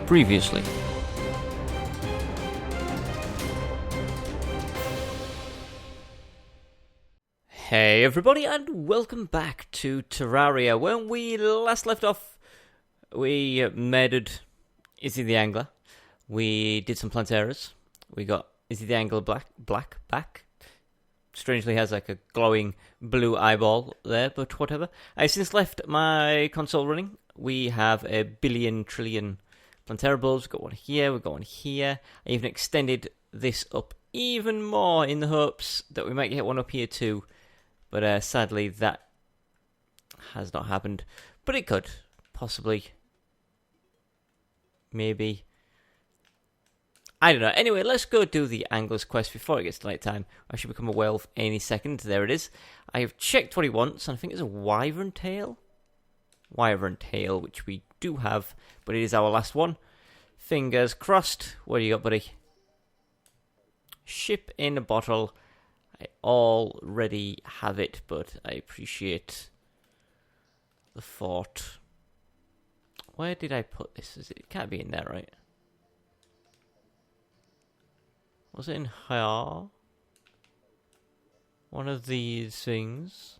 Previously. Hey everybody, and welcome back to Terraria. When we last left off, we murdered Izzy the Angler. We did some Planteras. We got Izzy the Angler black back. Strangely has like a glowing blue eyeball there, but whatever. I've since left my console running. We have a billion trillion Plantera bulbs. We've got one here, we've got one here. I even extended this up even more in the hopes that we might get one up here too. But sadly, that has not happened. But it could. Possibly. Maybe. I don't know. Anyway, let's go do the Angler's Quest before it gets to night time. I should become a whale any second. There it is. I have checked what he wants, and I think it's a wyvern tail. Wyvern tail, which we do have, but it is our last one. Fingers crossed. What do you got, buddy? Ship in a bottle. I already have it, but I appreciate the thought. Where did I put this? It can't be in there, right? Was it in here? One of these things.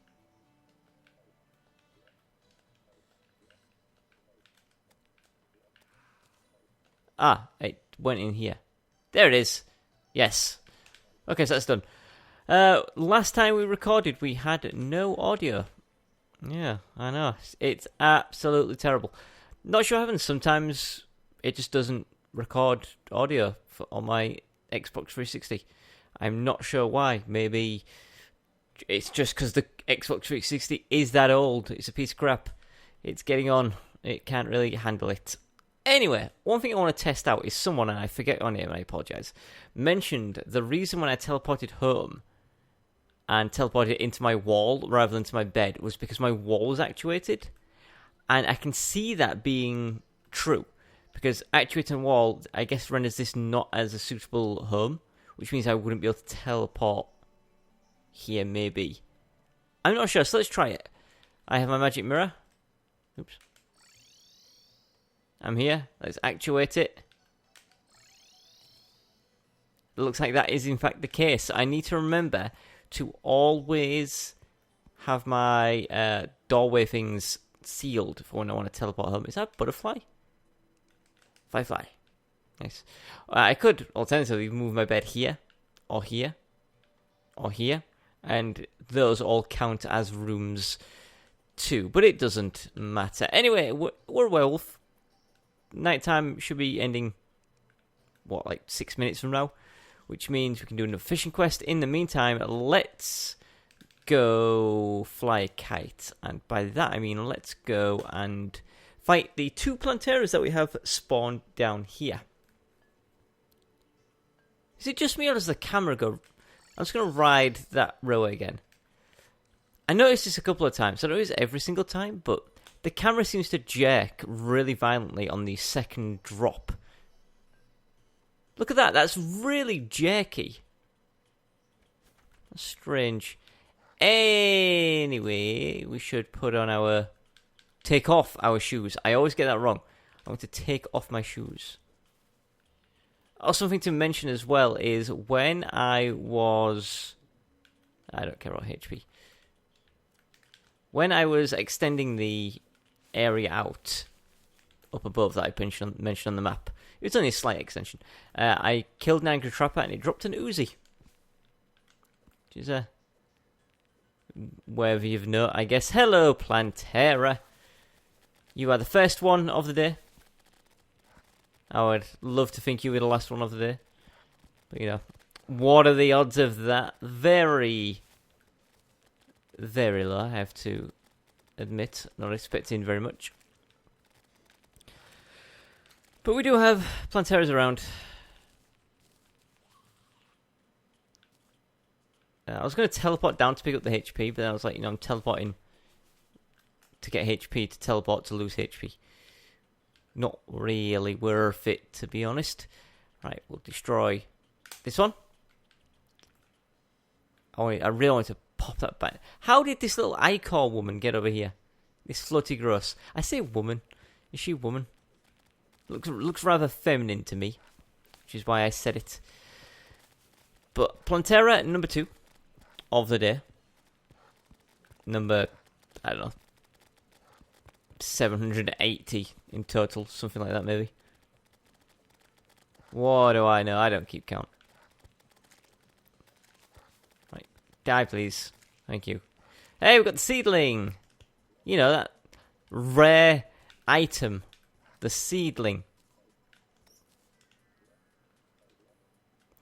Ah, it went in here. There it is. Yes. Okay, so that's done. Last time we recorded, we had no audio. Yeah, I know. It's absolutely terrible. Not sure what happens. Sometimes it just doesn't record audio on my Xbox 360. I'm not sure why. Maybe it's just because the Xbox 360 is that old. It's a piece of crap. It's getting on. It can't really handle it. Anyway, one thing I want to test out is someone, and I forget your name, and I apologise, mentioned the reason when I teleported home and teleported into my wall rather than to my bed was because my wall was actuated. And I can see that being true, because actuating a wall, I guess, renders this not as a suitable home, which means I wouldn't be able to teleport here, maybe. I'm not sure, so let's try it. I have my magic mirror. Oops. I'm here. Let's actuate it. It looks like that is in fact the case. I need to remember to always have my doorway things sealed for when I want to teleport home. Is that butterfly? Firefly. Nice. I could alternatively move my bed here, or here, or here, and those all count as rooms too, but it doesn't matter. Anyway, we're a werewolf. Nighttime should be ending, what, like 6 minutes from now? Which means we can do another fishing quest. In the meantime, let's go fly a kite. And by that I mean let's go and fight the 2 Planteras that we have spawned down here. Is it just me or does the camera go... I'm just going to ride that row again. I noticed this a couple of times. I don't notice every single time, but the camera seems to jerk really violently on the second drop. Look at that, that's really jerky. That's strange. Anyway, we should put on our... take off our shoes. I always get that wrong. I want to take off my shoes. Also, something to mention as well is when I was... I don't care about HP. When I was extending the area out up above that I mentioned on the map, it was only a slight extension. I killed an angry trapper and it dropped an Uzi. Which is a worthy of note, I guess. Hello, Plantera. You are the first one of the day. I would love to think you were the last one of the day. But, you know, what are the odds of that? Very, very low, I have to admit. Not expecting very much. But we do have Planteras around. I was going to teleport down to pick up the HP, but then I was like, you know, I'm teleporting to get HP, to teleport to lose HP. Not really worth it, to be honest. Right, we'll destroy this one. Oh, I really want to pop that back. How did this little Icor woman get over here? This floaty gross. I say woman. Is she a woman? Looks rather feminine to me, which is why I said it. But Plantera, number 2 of the day. Number, I don't know, 780 in total, something like that maybe. What do I know? I don't keep count. Right, die please. Thank you. Hey, we've got the seedling. You know, that rare item. The seedling.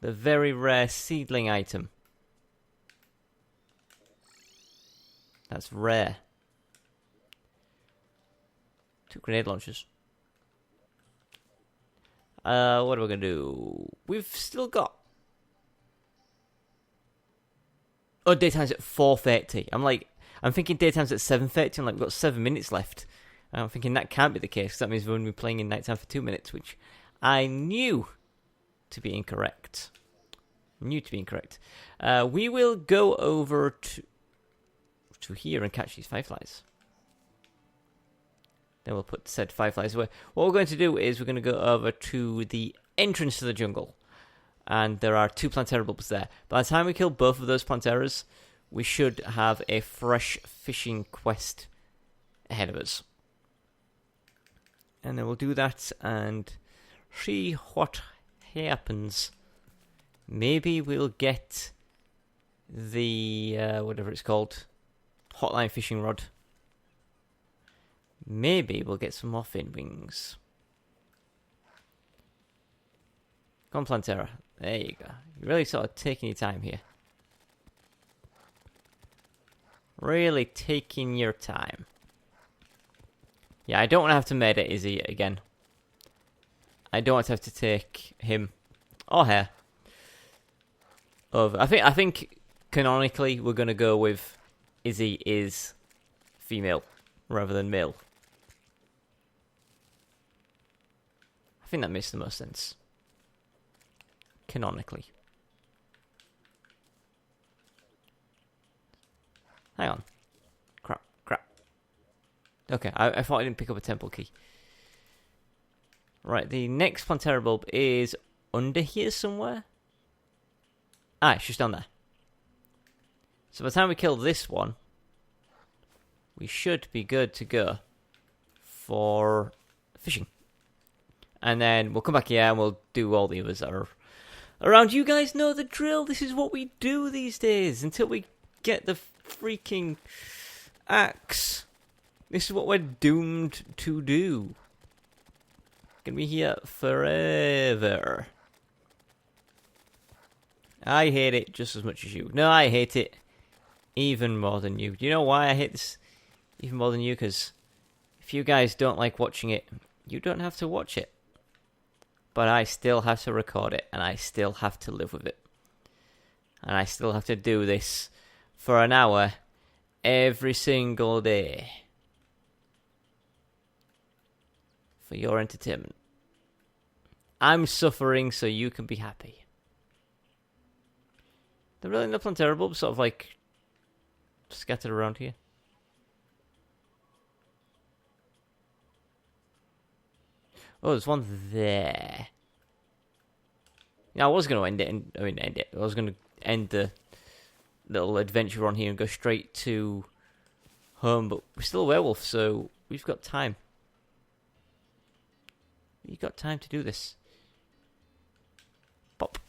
The very rare seedling item. That's rare. 2 grenade launchers. What are we gonna do? We've still got... Oh, daytime's at 4:30. I'm thinking daytime's at 7:30. I'm like, we've got 7 minutes left. I'm thinking that can't be the case, because that means we're going to be playing in nighttime for 2 minutes, which I knew to be incorrect. We will go over to here and catch these fireflies. Then we'll put said fireflies away. What we're going to do is we're going to go over to the entrance to the jungle. And there are 2 Plantera bulbs there. By the time we kill both of those Planteras, we should have a fresh fishing quest ahead of us. And then we'll do that and see what happens. Maybe we'll get the, whatever it's called, Hotline Fishing Rod. Maybe we'll get some more fin wings. Come on, Plantera. There you go. You're really sort of taking your time here. Really taking your time. Yeah, I don't want to have to murder Izzy again. I don't want to have to take him or her over. I think canonically we're going to go with Izzy is female rather than male. I think that makes the most sense. Canonically. Hang on. Crap. Okay, I thought I didn't pick up a temple key. Right, the next Plantera bulb is under here somewhere. Ah, it's just down there. So by the time we kill this one, we should be good to go for fishing. And then we'll come back here and we'll do all the others that are around. You guys know the drill. This is what we do these days until we get the freaking axe. This is what we're doomed to do. Gonna be here forever. I hate it just as much as you. No, I hate it even more than you. Do you know why I hate this even more than you? Because if you guys don't like watching it, you don't have to watch it. But I still have to record it, and I still have to live with it. And I still have to do this for an hour every single day. For your entertainment. I'm suffering so you can be happy. There really no Plantera bulbs sort of like scattered around here. Oh, there's one there. Yeah, I was going to end it. I was going to end the little adventure on here and go straight to home, but we're still a werewolf, so we've got time. We've got time to do this. Pop.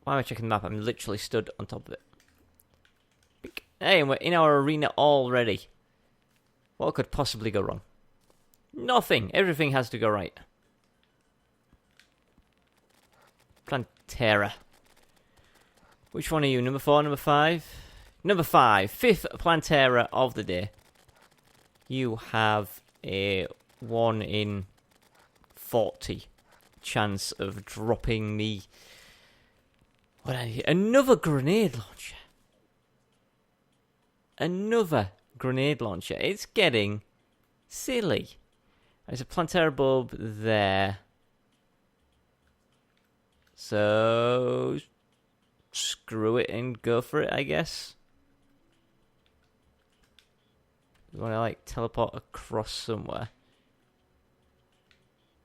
Why am I checking the map? I'm literally stood on top of it. Hey, and we're in our arena already. What could possibly go wrong? Nothing. Everything has to go right. Plantera. Which one are you? Number 4, number 5? Number 5. 5th Plantera of the day. You have a 1 in 40 chance of dropping me. What I need? Another grenade launcher. Another grenade launcher. It's getting silly. There's a Plantera bulb there. So screw it and go for it, I guess. We want to like teleport across somewhere.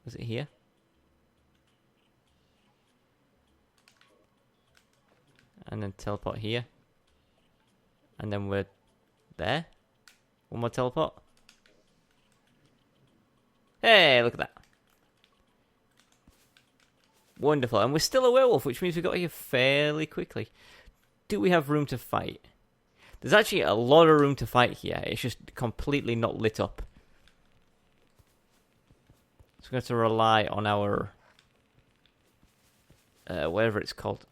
Was it here? And then teleport here. And then we're there. One more teleport. Hey, look at that. Wonderful. And we're still a werewolf, which means we got here fairly quickly. Do we have room to fight? There's actually a lot of room to fight here. It's just completely not lit up. So we're going to rely on our... whatever it's called.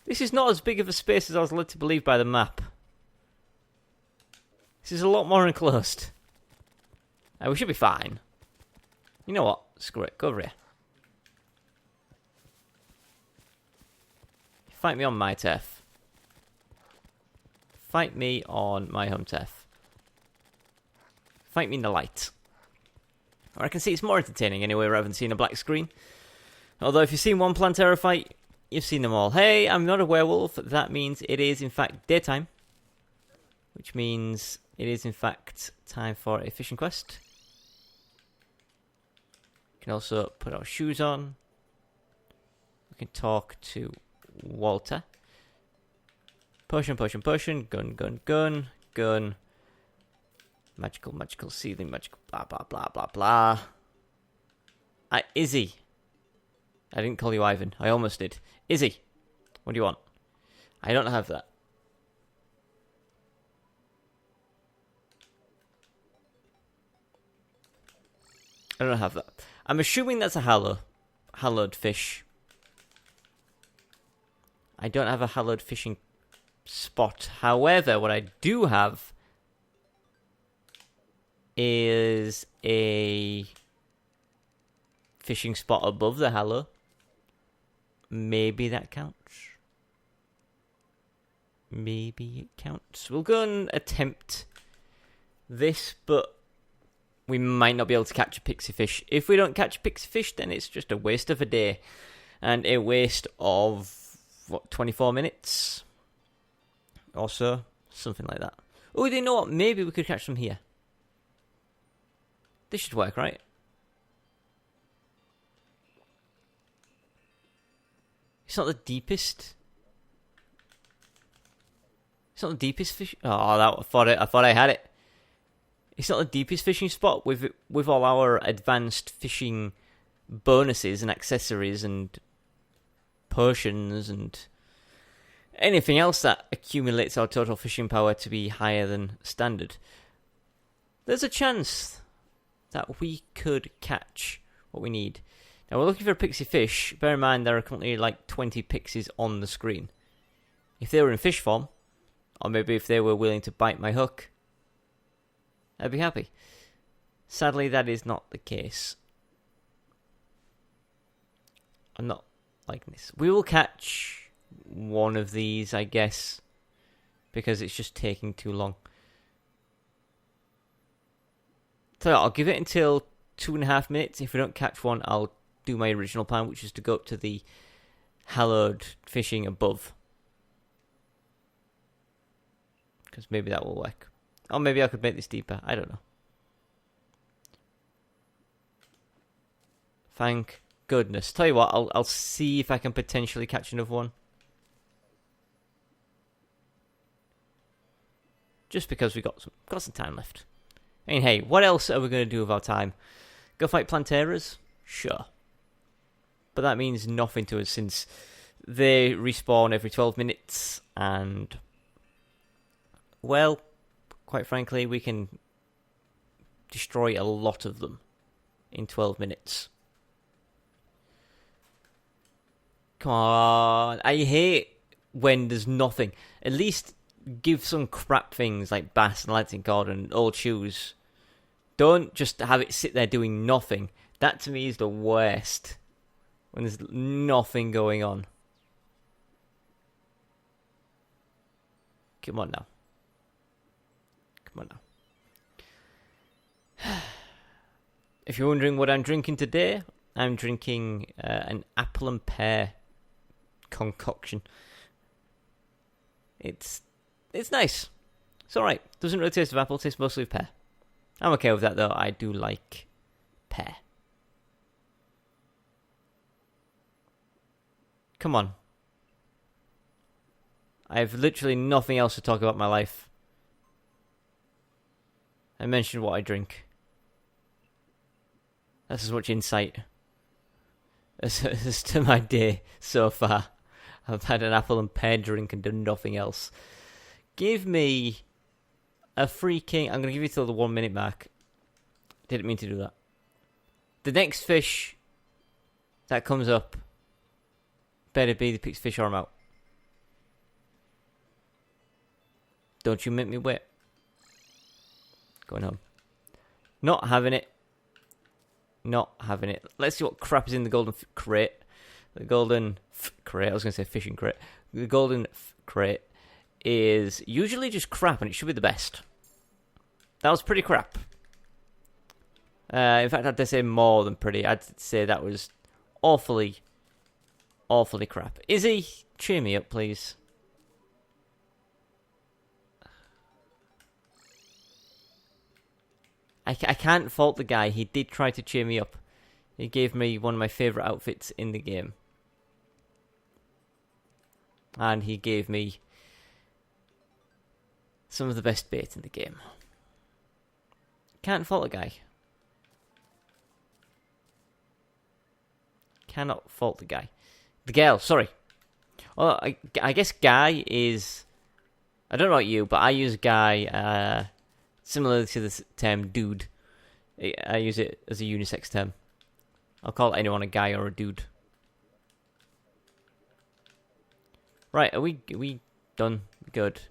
This is not as big of a space as I was led to believe by the map. This is a lot more enclosed. We should be fine. You know what? Screw it. Go over here. Fight me on my turf. Fight me on my home turf. Fight me in the light. Or I can see it's more entertaining anyway rather than seeing a black screen. Although if you've seen one Plantera fight, you've seen them all. Hey, I'm not a werewolf. That means it is in fact daytime. Which means it is in fact time for a fishing quest. We can also put our shoes on. We can talk to Walter. Potion, potion, potion. Gun, gun, gun. Gun. Magical, magical, seething, magical, blah, blah, blah, blah, blah. Izzy. I didn't call you Ivan. I almost did. Izzy, what do you want? I don't have that. I don't have that. I'm assuming that's a hallowed fish. I don't have a hallowed fishing spot. However, what I do have is a fishing spot above the hallow. Maybe that counts. Maybe it counts. We'll go and attempt this, but we might not be able to catch a pixiefish. If we don't catch a pixiefish, then it's just a waste of a day. And a waste of, what, 24 minutes? Or so? Something like that. Oh, you know what? Maybe we could catch them here. This should work, right? It's not the deepest. It's not the deepest fish. Oh, I thought I had it. It's not the deepest fishing spot with all our advanced fishing bonuses and accessories and potions and anything else that accumulates our total fishing power to be higher than standard. There's a chance that we could catch what we need. Now we're looking for a pixie fish. Bear in mind there are currently like 20 pixies on the screen. If they were in fish form, or maybe if they were willing to bite my hook, I'd be happy. Sadly, that is not the case. I'm not liking this. We will catch one of these, I guess, because it's just taking too long. So I'll give it until 2.5 minutes. If we don't catch one, I'll do my original plan, which is to go up to the hallowed fishing above. Because maybe that will work. Or maybe I could make this deeper. I don't know. Thank goodness. Tell you what, I'll see if I can potentially catch another one. Just because we got some time left. I mean, hey, what else are we going to do with our time? Go fight Planteras? Sure. But that means nothing to us since they respawn every 12 minutes and, well, quite frankly, we can destroy a lot of them in 12 minutes. Come on. I hate when there's nothing. At least give some crap things like bass and Lansing cord and old shoes. Don't just have it sit there doing nothing. That to me is the worst. When there's nothing going on. Come on now. Come on now. If you're wondering what I'm drinking today, I'm drinking an apple and pear concoction. It's nice. It's alright. Doesn't really taste of apple, tastes mostly of pear. I'm okay with that though. I do like pear. Come on. I have literally nothing else to talk about in my life. I mentioned what I drink. That's as much insight as to my day so far. I've had an apple and pear drink and done nothing else. Give me a freaking... I'm going to give you till the 1 minute mark. Didn't mean to do that. The next fish that comes up better be the Pixiefish or I'm out. Don't you make me wait. Going home. Not having it. Not having it. Let's see what crap is in the golden crate. The golden crate. I was going to say fishing crate. The golden crate is usually just crap, and it should be the best. That was pretty crap. In fact, I'd say more than pretty. I'd say that was awfully crap. Izzy, cheer me up, please. I can't fault the guy. He did try to cheer me up. He gave me one of my favourite outfits in the game. And he gave me some of the best bait in the game. Can't fault the guy. Cannot fault the guy. The girl, sorry. Well, I guess guy is... I don't know about you, but I use guy... similar to the term dude. I use it as a unisex term. I'll call anyone a guy or a dude. Right, are we done? Good.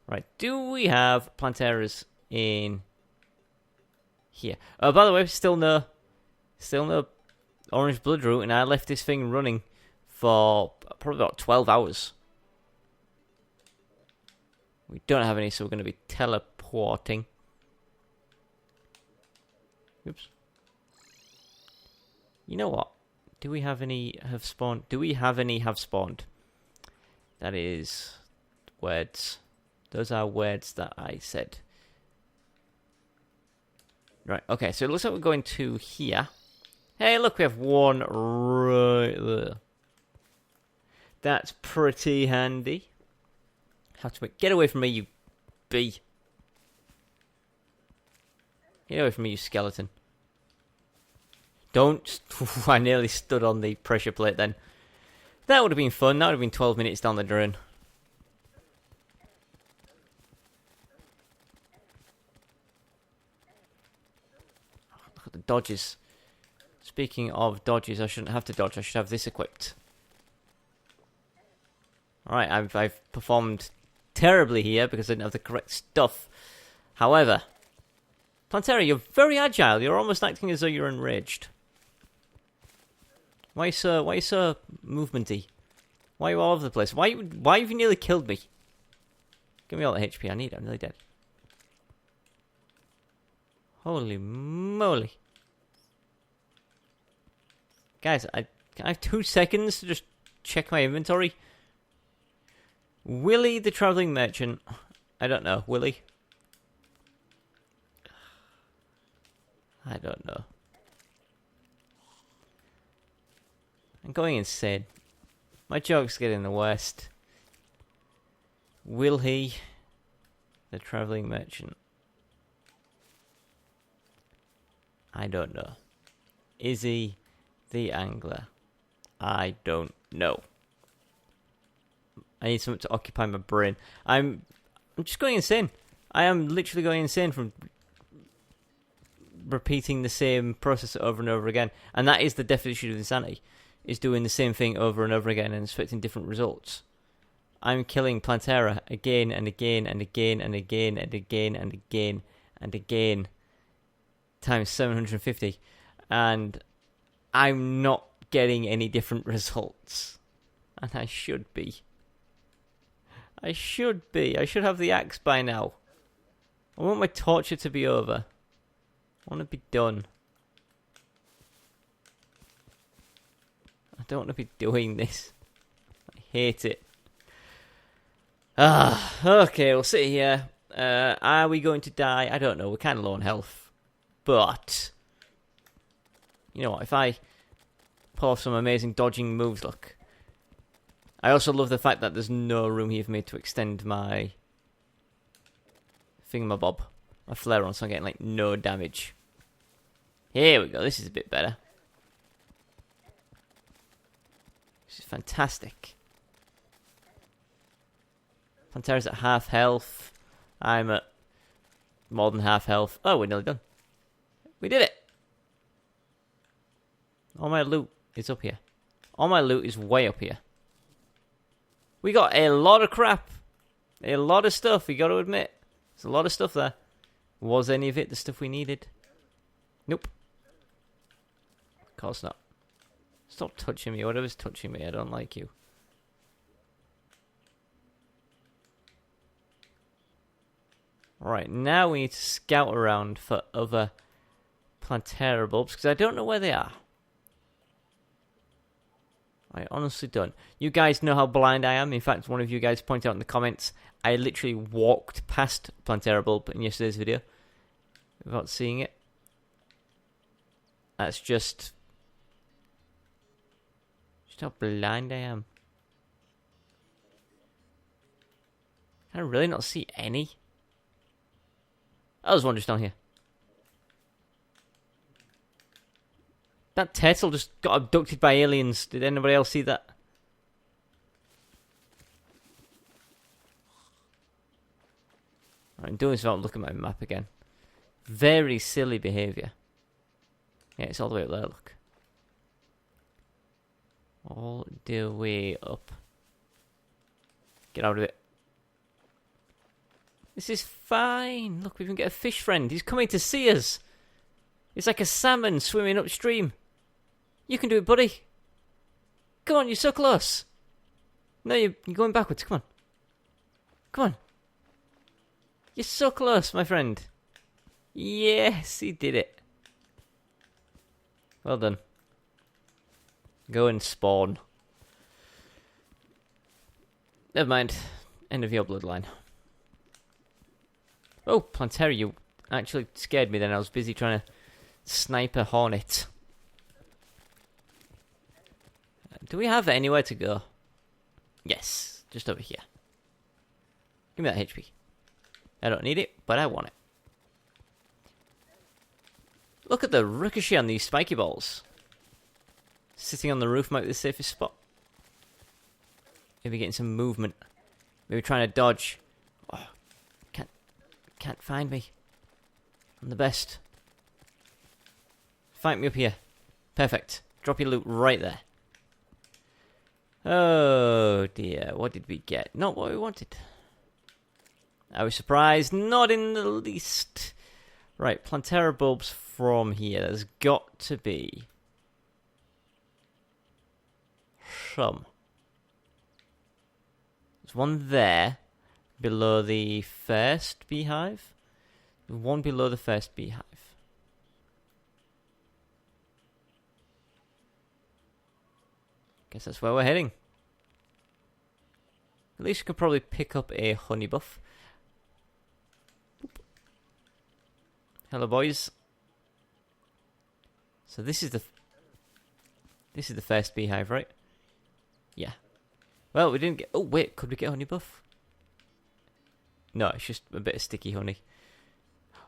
Right, do we have Planteras in here? Oh, by the way, still no orange bloodroot, and I left this thing running for probably about 12 hours. We don't have any, so we're going to be teleporting. Oops. You know what? Do we have any have spawned? Do we have any have spawned? That is words. Those are words that I said. Right, okay, so it looks like we're going to here. Hey, look, we have one right there. That's pretty handy. Have to get away from me, you bee. Get away from me, you skeleton. Don't. I nearly stood on the pressure plate then. That would have been fun. That would have been 12 minutes down the drain. Look at the dodges. Speaking of dodges, I shouldn't have to dodge. I should have this equipped. Alright, I've performed terribly here because I didn't have the correct stuff. However, Plantera, you're very agile. You're almost acting as though you're enraged. Why are you so movementy? Why are you all over the place? Why have you nearly killed me? Give me all the HP I need. I'm nearly dead. Holy moly. Guys, I have 2 seconds to just check my inventory. Willie the Travelling Merchant. I don't know. Willie? I don't know. I'm going insane. My joke's getting the worst. Will he? The Travelling Merchant. I don't know. Is he the Angler? I don't know. I need something to occupy my brain. I'm just going insane. I am literally going insane from repeating the same process over and over again. And that is the definition of insanity. Is doing the same thing over and over again and expecting different results. I'm killing Plantera again and again and again and again and again and again and again times 750, and I'm not getting any different results. And I should be. I should have the axe by now. I want my torture to be over. I want to be done. I don't want to be doing this. I hate it. Okay, we'll sit here. Are we going to die? I don't know. We're kind of low on health. But, you know what? If I pull off some amazing dodging moves, look. I also love the fact that there's no room here for me to extend my thingamabob, my flare on, so I'm getting like no damage. Here we go, this is a bit better. This is fantastic. Plantera's at half health. I'm at more than half health. Oh, we're nearly done. We did it! All my loot is up here. All my loot is way up here. We got a lot of crap. A lot of stuff, we got to admit. There's a lot of stuff there. Was any of it the stuff we needed? Nope. Of course not. Stop touching me. Whatever's touching me, I don't like you. Alright, now we need to scout around for other Plantera bulbs, because I don't know where they are. I honestly don't. You guys know how blind I am. In fact, one of you guys pointed out in the comments, I literally walked past Plantera bulb in yesterday's video without seeing it. That's just how blind I am. Can I really not see any? Oh, there's one just down here. That turtle just got abducted by aliens. Did anybody else see that? I'm doing this without looking at my map again. Very silly behaviour. Yeah, it's all the way up there, look. All the way up. Get out of it. This is fine. Look, we even get a fish friend. He's coming to see us. It's like a salmon swimming upstream. You can do it, buddy. Come on, you're so close. No, you're going backwards. Come on. Come on. You're so close, my friend. Yes, he did it. Well done. Go and spawn. Never mind. End of your bloodline. Oh, Plantera, you actually scared me then. I was busy trying to snipe a hornet. Do we have anywhere to go? Yes, just over here. Give me that HP. I don't need it, but I want it. Look at the ricochet on these spiky balls. Sitting on the roof might be the safest spot. Maybe getting some movement. Maybe trying to dodge. Oh, can't find me. I'm the best. Fight me up here. Perfect. Drop your loot right there. Oh dear, what did we get? Not what we wanted. I was surprised, not in the least. Right, Plantera bulbs from here. There's got to be some. There's one there, below the first beehive. One below the first beehive. Guess that's where we're heading. At least we could probably pick up a honey buff. Hello, boys. So this is the first beehive, right? Yeah. Well, we didn't get. Oh wait, could we get a honey buff? No, it's just a bit of sticky honey.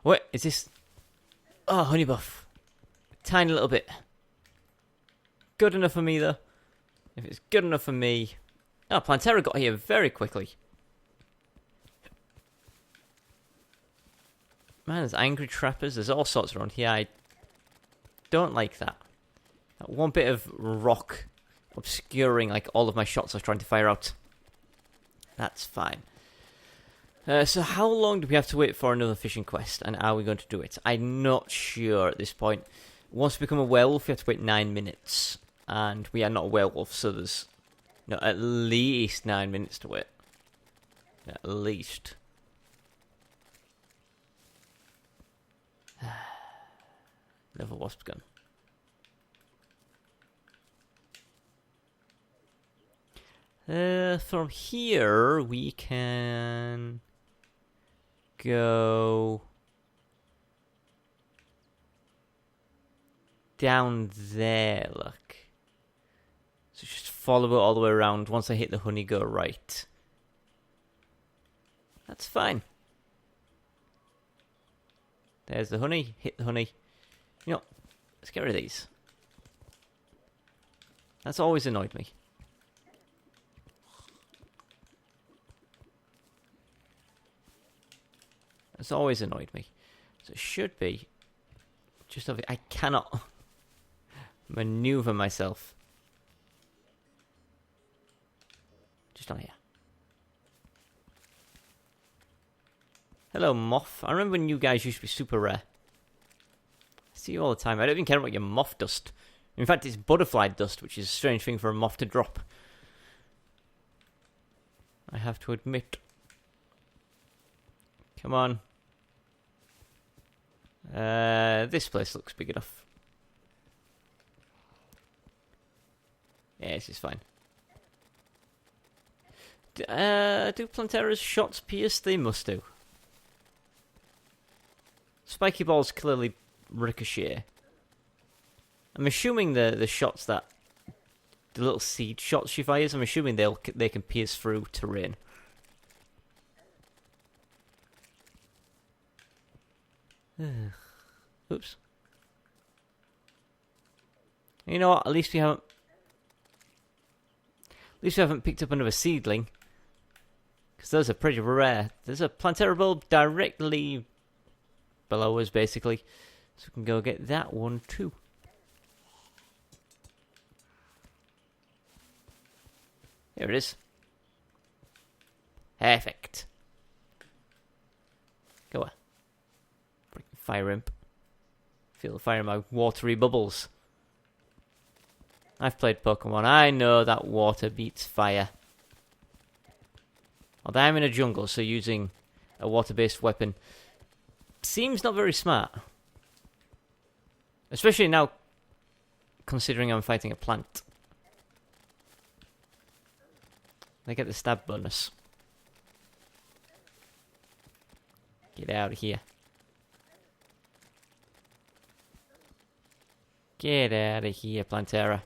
What is this? Oh, honey buff. A tiny little bit. Good enough for me, though. If it's good enough for me... Oh, Plantera got here very quickly. Man, there's angry trappers. There's all sorts around here. I don't like that. That one bit of rock obscuring like all of my shots I was trying to fire out. That's fine. So how long do we have to wait for another fishing quest? And are we going to do it? I'm not sure at this point. Once we become a werewolf, we have to wait 9 minutes. And we are not a werewolf, so there's at least 9 minutes to wait. At least. Another wasp gun. From here, we can go down there, look. So just follow it all the way around. Once I hit the honey, go right. That's fine. There's the honey. Hit the honey. You know, let's get rid of these. That's always annoyed me. That's always annoyed me. So it should be just over. I cannot maneuver myself. Just on here. Hello, moth. I remember when you guys used to be super rare. I see you all the time. I don't even care about your moth dust. In fact, it's butterfly dust, which is a strange thing for a moth to drop. I have to admit. Come on. This place looks big enough. Yeah, this is fine. Do Plantera's shots pierce? They must do. Spiky balls clearly ricochet. I'm assuming the shots that... the little seed shots she fires, I'm assuming they can pierce through terrain. Oops. You know what? At least we haven't picked up another seedling. Because those are pretty rare. There's a Plantera bulb directly below us, basically. So we can go get that one too. Here it is. Perfect. Go on. Fire imp. Feel the fire in my watery bubbles. I've played Pokemon. I know that water beats fire. Although I'm in a jungle, so using a water-based weapon seems not very smart. Especially now, considering I'm fighting a plant. They get the stab bonus. Get out of here. Get out of here, Plantera.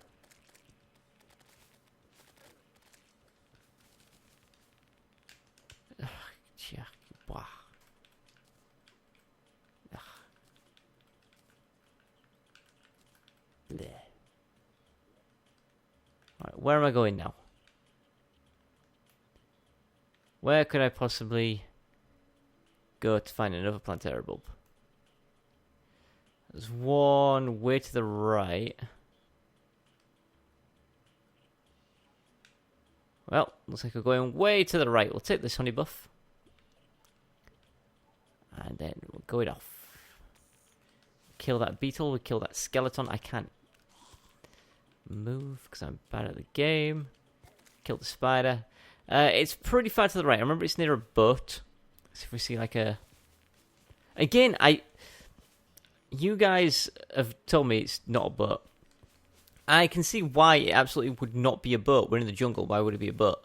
Alright, where am I going now? Where could I possibly go to find another Plantera bulb? There's one way to the right. Well, looks like we're going way to the right. We'll take this honey buff. And then we'll go it off. Kill that beetle, we'll kill that skeleton. I can't move because I'm bad at the game. Kill the spider. It's pretty far to the right. I remember it's near a boat. Let's see if we see like a... Again, you guys have told me it's not a boat. I can see why it absolutely would not be a boat. We're in the jungle. Why would it be a boat?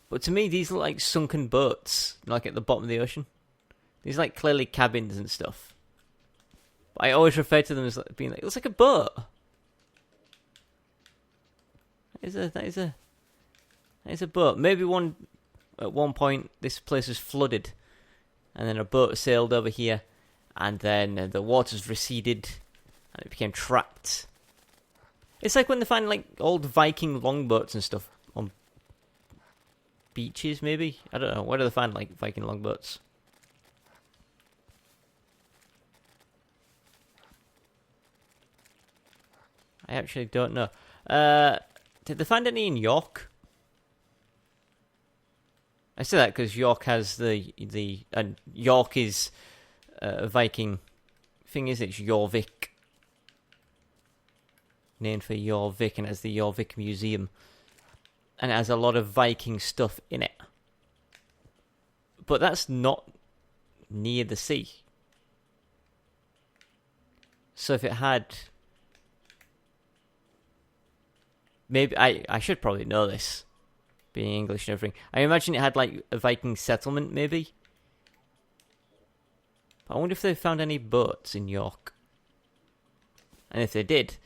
But to me, these look like sunken boats, like at the bottom of the ocean. These are like clearly cabins and stuff. But I always refer to them as like being like, it looks like a boat. That is a boat. Maybe at one point this place was flooded, and then a boat sailed over here, and then the waters receded, and it became trapped. It's like when they find like old Viking longboats and stuff on beaches, maybe? I don't know. Where do they find like Viking longboats? I actually don't know. Did they find any in York? I say that because York has and York is a Viking thing, is it? It's Jorvik. Named for Jorvik, and it has the Jorvik Museum. And it has a lot of Viking stuff in it. But that's not near the sea. So if it had... Maybe, I should probably know this, being English and everything. I imagine it had like a Viking settlement, maybe? But I wonder if they found any boats in York. And if they did,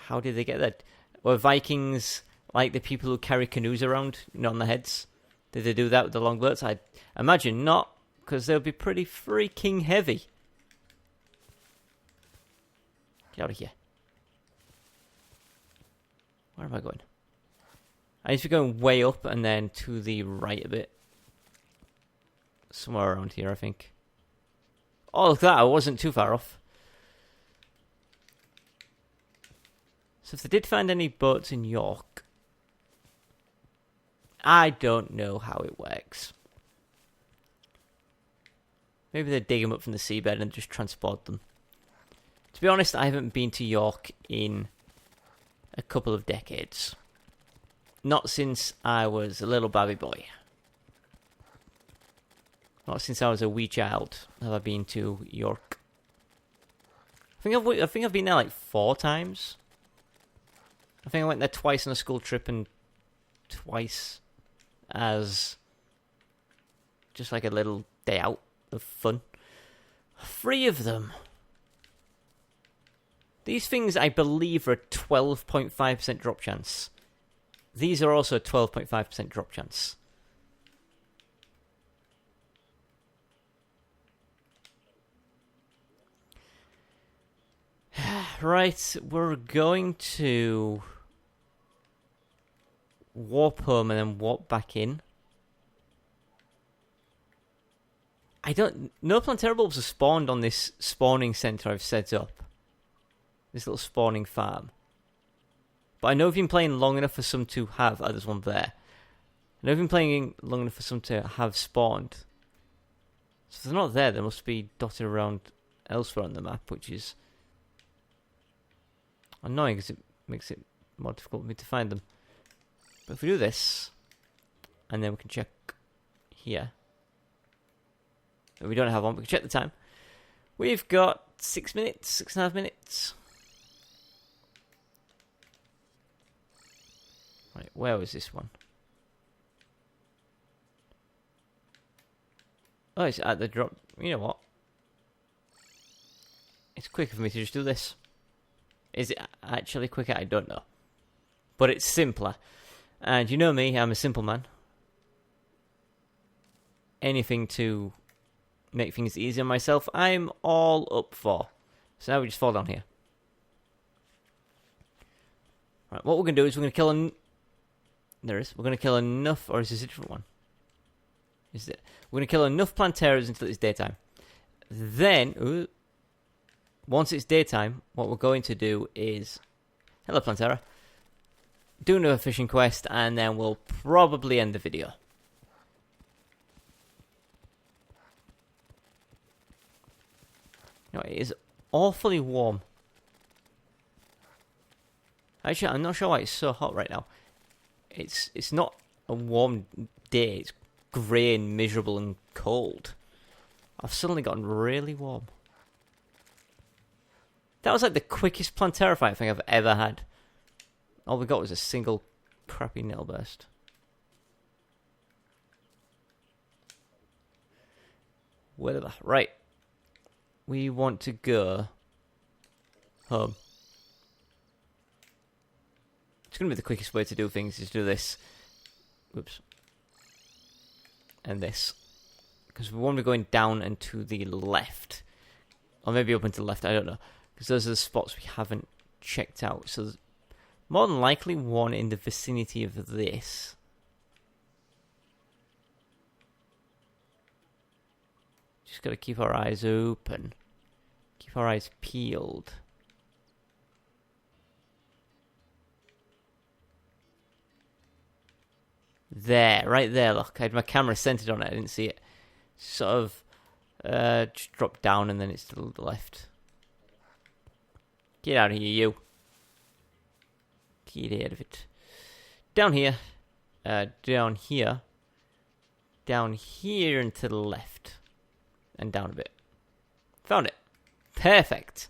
how did they get there? Were Vikings like the people who carry canoes around, on their heads? Did they do that with the long boats? I imagine not, because they'll be pretty freaking heavy. Get out of here. Where am I going? I need to be going way up and then to the right a bit. Somewhere around here, I think. Oh, look at that. I wasn't too far off. So if they did find any boats in York, I don't know how it works. Maybe they dig them up from the seabed and just transport them. To be honest, I haven't been to York in a couple of decades. Not since I was a little baby boy. Not since I was a wee child have I been to York. I think I've been there like 4 times. I think I went there twice on a school trip and twice as just like a little day out of fun. 3 of them. These things, I believe, are a 12.5% drop chance. These are also a 12.5% drop chance. Right, we're going to warp home and then warp back in. No Plantera bulbs are spawned on this spawning center I've set up. This little spawning farm. But I know if you've been playing long enough for some to have... Oh, there's one there. I know if you've been playing long enough for some to have spawned. So if they're not there, they must be dotted around elsewhere on the map, which is annoying because it makes it more difficult for me to find them. But if we do this, and then we can check here. We don't have one, we can check the time. We've got 6 minutes, 6.5 minutes. Right, where was this one? Oh, it's at the drop. You know what? It's quicker for me to just do this. Is it actually quicker? I don't know. But it's simpler. And you know me, I'm a simple man. Anything to make things easier on myself, I'm all up for. So now we just fall down here. Right, what we're going to do is we're going to kill there is. We're going to kill enough, or is this a different one? Is it? We're going to kill enough Planteras until it's daytime. Then, once it's daytime, what we're going to do is... Hello, Plantera. Do another fishing quest, and then we'll probably end the video. No, it is awfully warm. Actually, I'm not sure why it's so hot right now. It's not a warm day. It's grey and miserable and cold. I've suddenly gotten really warm. That was like the quickest Plantera fight I think I've ever had. All we got was a single crappy nail burst. Whatever. Right. We want to go home. It's going to be the quickest way to do things is to do this. Whoops. And this. Because we want to be going down and to the left. Or maybe up and to the left, I don't know. Because those are the spots we haven't checked out. So there's more than likely one in the vicinity of this. Just got to keep our eyes open. Keep our eyes peeled. There, right there, look. I had my camera centered on it, I didn't see it. Sort of just drop down and then it's to the left. Get out of here, you. Get out of it. Down here. Down here. Down here and to the left. And down a bit. Found it. Perfect.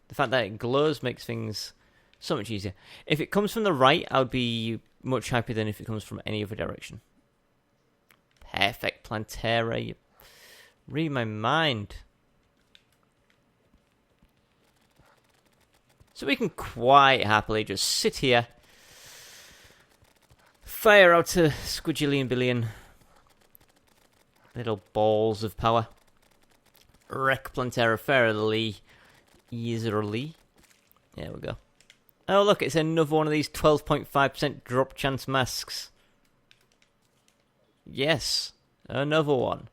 The fact that it glows makes things so much easier. If it comes from the right, I would be much happier than if it comes from any other direction. Perfect, Plantera. You read my mind. So we can quite happily just sit here, fire out a squidgillion billion little balls of power, wreck Plantera fairly easily. There we go. Oh look, it's another one of these 12.5% drop chance masks. Yes, another one.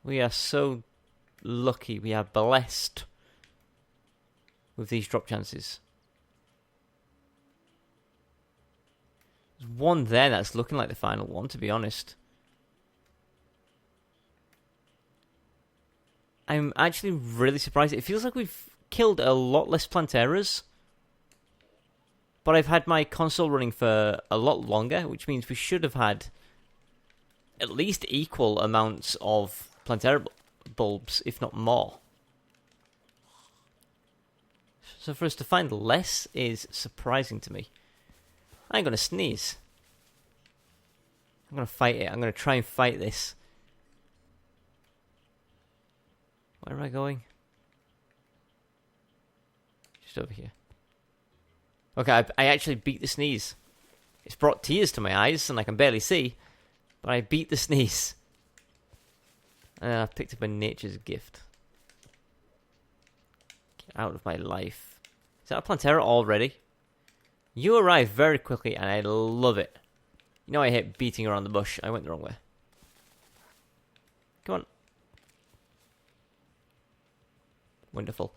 We are so lucky, we are blessed with these drop chances. There's one there that's looking like the final one, to be honest. I'm actually really surprised. It feels like we've killed a lot less Planteras, but I've had my console running for a lot longer, which means we should have had at least equal amounts of Plantera bulbs, if not more. So for us to find less is surprising to me. I'm going to sneeze. I'm going to fight it. I'm going to try and fight this. Where am I going? Just over here. Okay, I actually beat the sneeze. It's brought tears to my eyes and I can barely see, but I beat the sneeze. And I picked up a nature's gift. Get out of my life. Is that a Plantera already? You arrive very quickly and I love it. You know I hate beating around the bush. I went the wrong way. Come on. Wonderful.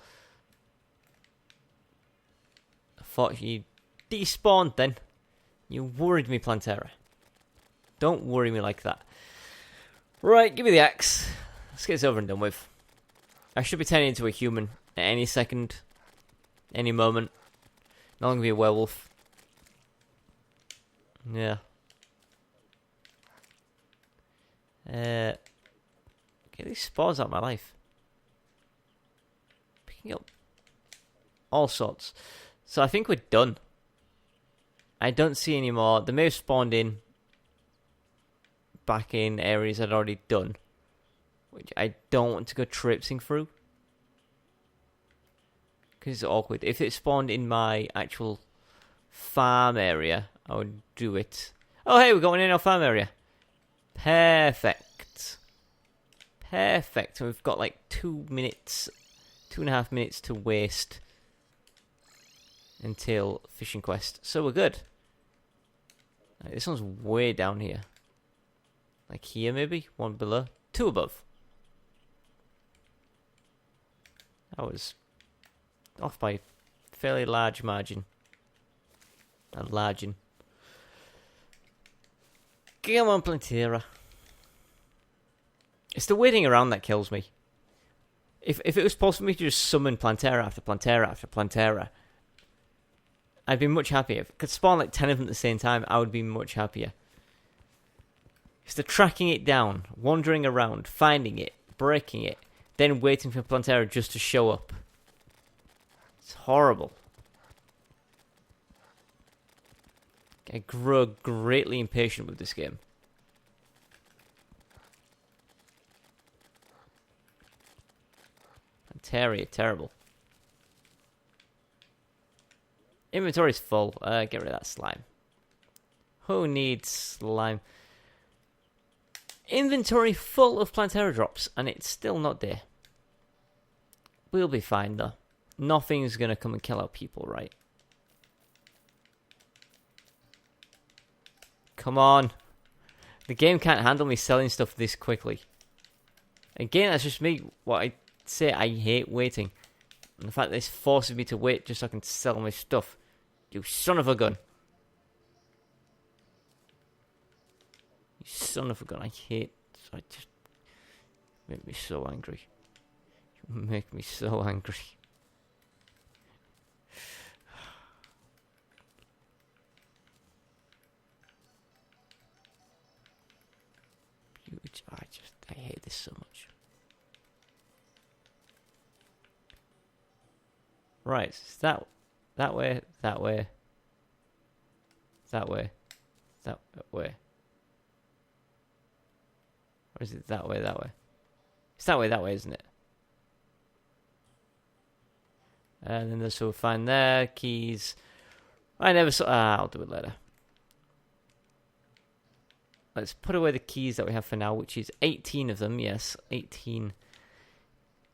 I thought you despawned then. You worried me, Plantera. Don't worry me like that. Right, give me the axe. Let's get this over and done with. I should be turning into a human at any second. Any moment. Not gonna be a werewolf. Yeah. Get these spores out of my life. Picking up all sorts. So I think we're done. I don't see any more. They may have spawned in back in areas I'd already done, which I don't want to go traipsing through because it's awkward. If it spawned in my actual farm area, I would do it. Oh hey, we're going in our farm area. Perfect. Perfect. And we've got like 2 minutes, 2.5 minutes to waste until fishing quest. So we're good. Right, this one's way down here. Like here maybe? One below. 2 above. I was off by a fairly large margin. A largin. Come on, Plantera. It's the waiting around that kills me. If it was possible for me to just summon Plantera after Plantera after Plantera, I'd be much happier. If I could spawn like 10 of them at the same time, I would be much happier. It's the tracking it down, wandering around, finding it, breaking it, then waiting for Plantera just to show up. It's horrible. I grow greatly impatient with this game. Terraria, terrible. Inventory's full. Get rid of that slime. Who needs slime? Inventory full of Plantera drops, and it's still not there. We'll be fine, though. Nothing's gonna come and kill our people, right? Come on. The game can't handle me selling stuff this quickly. Again, that's just me. What I say, I hate waiting. And the fact that this forces me to wait just so I can sell my stuff. You son of a gun. You son of a gun. I hate... I just... make me so angry. You make me so angry. I hate this so much. Right, it's that way, that way, that way, that way. Or is it that way, that way? It's that way, isn't it? And then there's so fine there. Keys. I never saw. I'll do it later. Let's put away the keys that we have for now, which is 18 of them. Yes, 18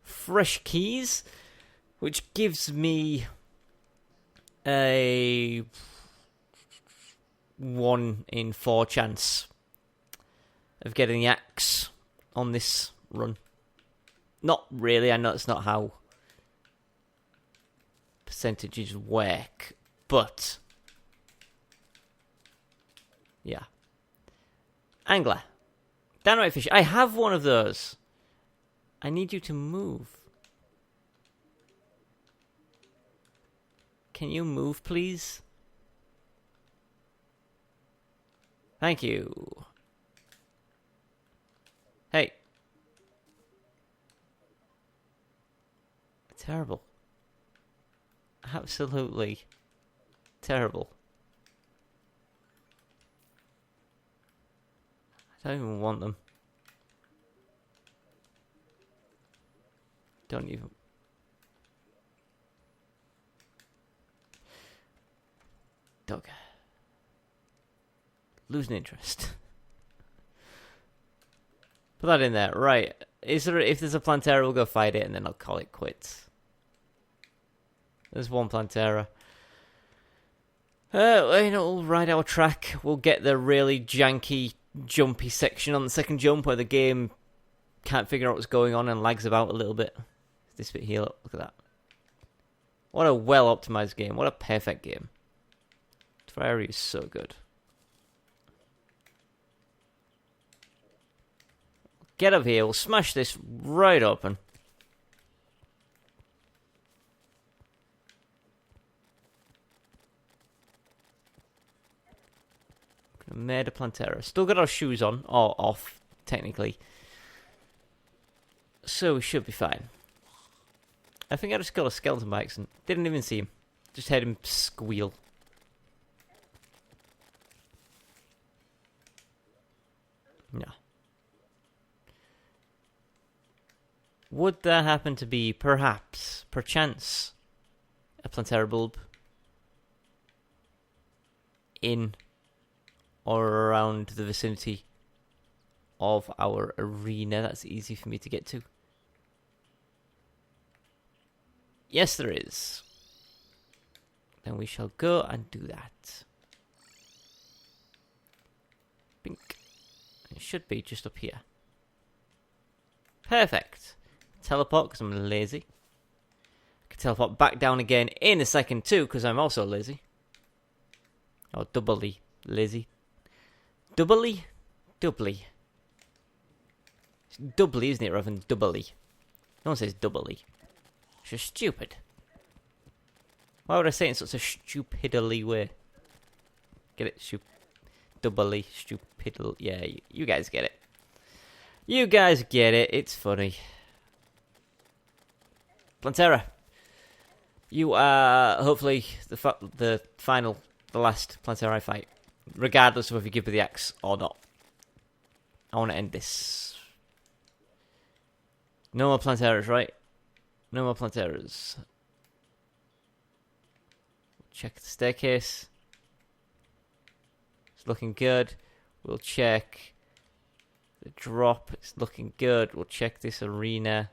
fresh keys, which gives me a 1 in 4 chance of getting the axe on this run. Not really. I know it's not how percentages work, but yeah. Angler. Downright fish. I have one of those. I need you to move. Can you move, please? Thank you. Hey. Terrible. Absolutely terrible. I don't even want them. Don't even. Dog. Losing interest. Put that in there. Right. Is there? If there's a Plantera, we'll go fight it and then I'll call it quits. There's one Plantera. We'll ride our track. We'll get the really janky, jumpy section on the second jump where the game can't figure out what's going on and lags about a little bit. This bit here, look at that. What a well-optimized game. What a perfect game. Terraria is so good. Get up here. We'll smash this right open. Made a Plantera. Still got our shoes on, or off, technically. So we should be fine. I think I just killed a skeleton by accident. Didn't even see him. Just heard him squeal. No. Would there happen to be, perhaps, perchance, a Plantera bulb in or around the vicinity of our arena? That's easy for me to get to. Yes, there is. Then we shall go and do that. Bink. It should be just up here. Perfect. Teleport because I'm lazy. I can teleport back down again in a second too because I'm also lazy. Or doubly lazy. Doubly? Doubly. It's doubly, isn't it, rather than doubly? No one says doubly. It's just stupid. Why would I say it in such a stupidly way? Get it? Doubly, stupidly. Yeah, you guys get it. You guys get it. It's funny. Plantera. You are hopefully the last Plantera I fight. Regardless of if you give me the axe or not. I want to end this. No more Planteras, right? No more Planteras. Check the staircase. It's looking good. We'll check the drop. It's looking good. We'll check this arena.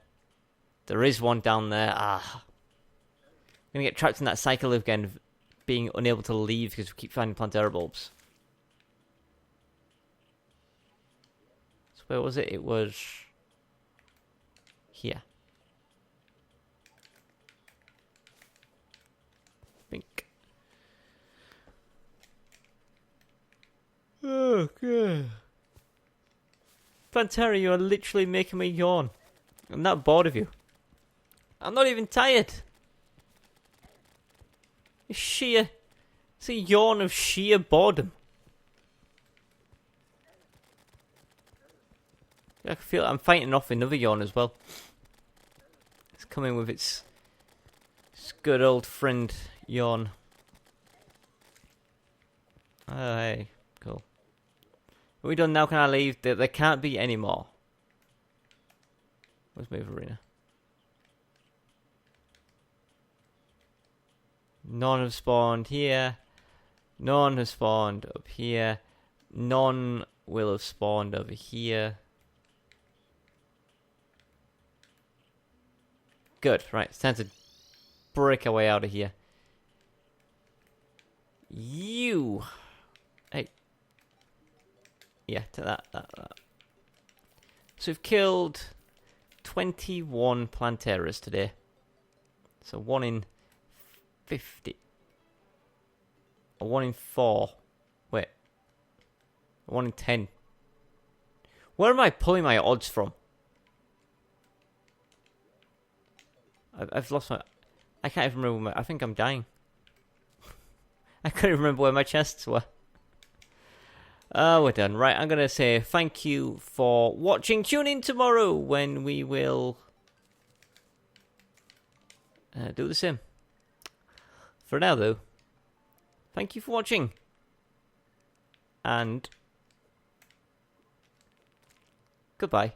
There is one down there. I'm going to get trapped in that cycle again of being unable to leave because we keep finding Plantera bulbs. So where was it? It was here. Bink. Oh, God. Plantera, you are literally making me yawn. I'm not bored of you. I'm not even tired. It's a yawn of sheer boredom. I can feel I'm fighting off another yawn as well. It's coming with its good old friend yawn. Oh, hey, cool. Are we done now? Can I leave? There can't be any more. Let's move arena. None have spawned here. None have spawned up here. None will have spawned over here. Good, right, it's time to break our way out of here. You! Hey. Yeah, to that. So we've killed 21 Planteras today. So 1 in 50. Or 1 in 4. Wait. 1 in 10. Where am I pulling my odds from? I've lost my... I can't even remember I think I'm dying. I can't even remember where my chests were. We're done. Right, I'm going to say thank you for watching. Tune in tomorrow when we will do the same. For now, though, thank you for watching. And goodbye.